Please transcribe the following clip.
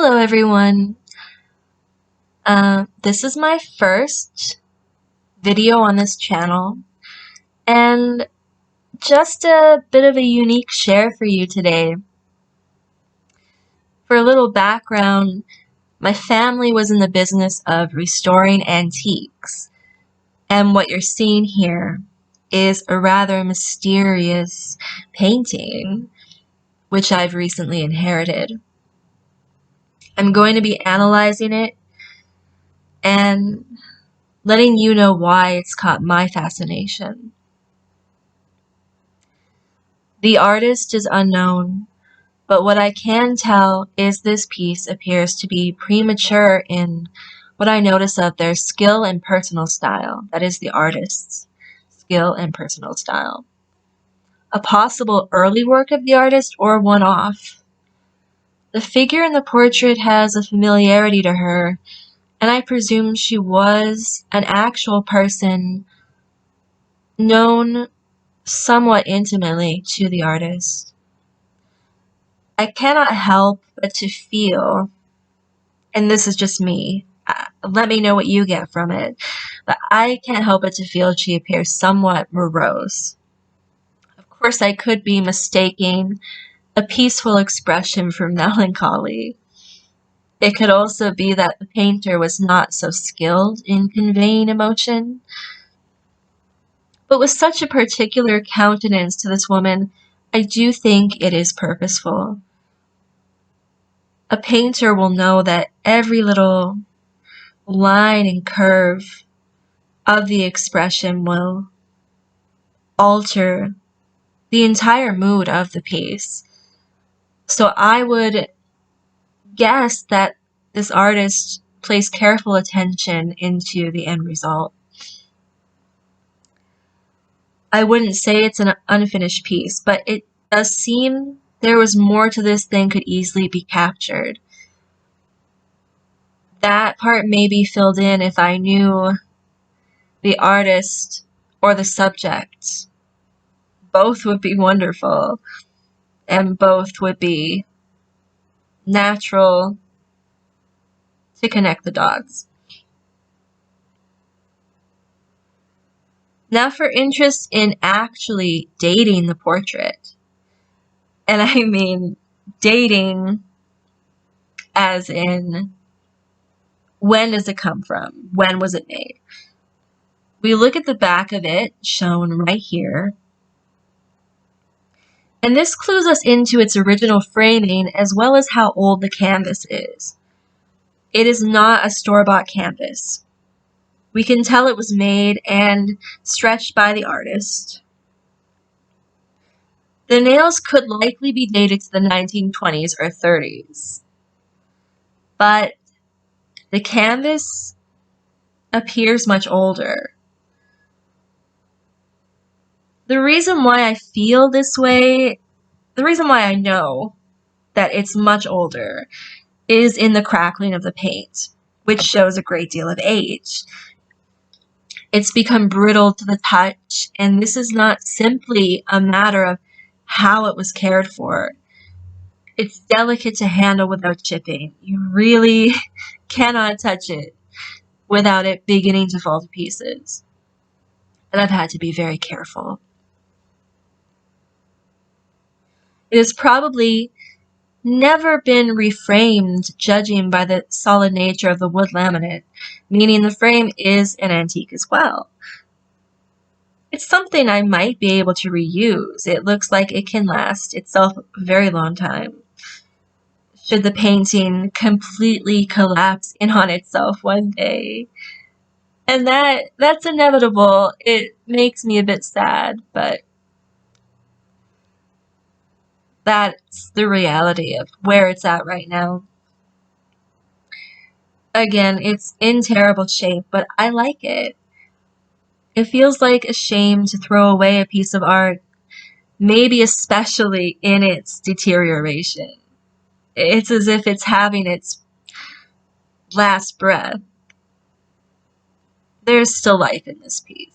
Hello everyone. This is my first video on this channel, and just a bit of a unique share for you today. For a little background, my family was in the business of restoring antiques, and what you're seeing here is a rather mysterious painting, which I've recently inherited. I'm going to be analyzing it and letting you know why it's caught my fascination. The artist is unknown, but what I can tell is this piece appears to be premature in what I notice of their skill and personal style. That is the artist's skill and personal style. A possible early work of the artist or one-off. The figure in the portrait has a familiarity to her, and I presume she was an actual person known somewhat intimately to the artist. I cannot help but to feel, and this is just me, let me know what you get from it, but I can't help but to feel she appears somewhat morose. Of course, I could be mistaking a peaceful expression for melancholy. It could also be that the painter was not so skilled in conveying emotion. But with such a particular countenance to this woman, I do think it is purposeful. A painter will know that every little line and curve of the expression will alter the entire mood of the piece. So I would guess that this artist placed careful attention into the end result. I wouldn't say it's an unfinished piece, but it does seem there was more to this than could easily be captured. That part may be filled in if I knew the artist or the subject. Both would be wonderful, and both would be natural to connect the dots. Now for interest in actually dating the portrait. And I mean dating as in, when does it come from? When was it made? We look at the back of it, shown right here. And this clues us into its original framing as well as how old the canvas is. It is not a store-bought canvas. We can tell it was made and stretched by the artist. The nails could likely be dated to the 1920s or 30s. But the canvas appears much older. The reason why I feel this way, the reason why I know that it's much older, is in the crackling of the paint, which shows a great deal of age. It's become brittle to the touch, and this is not simply a matter of how it was cared for. It's delicate to handle without chipping. You really cannot touch it without it beginning to fall to pieces. And I've had to be very careful. It has probably never been reframed, judging by the solid nature of the wood laminate, meaning the frame is an antique as well. It's something I might be able to reuse. It looks like it can last itself a very long time. Should the painting completely collapse in on itself one day. And that's inevitable. It makes me a bit sad, but that's the reality of where it's at right now. Again, it's in terrible shape, but I like it. It feels like a shame to throw away a piece of art, maybe especially in its deterioration. It's as if it's having its last breath. There's still life in this piece.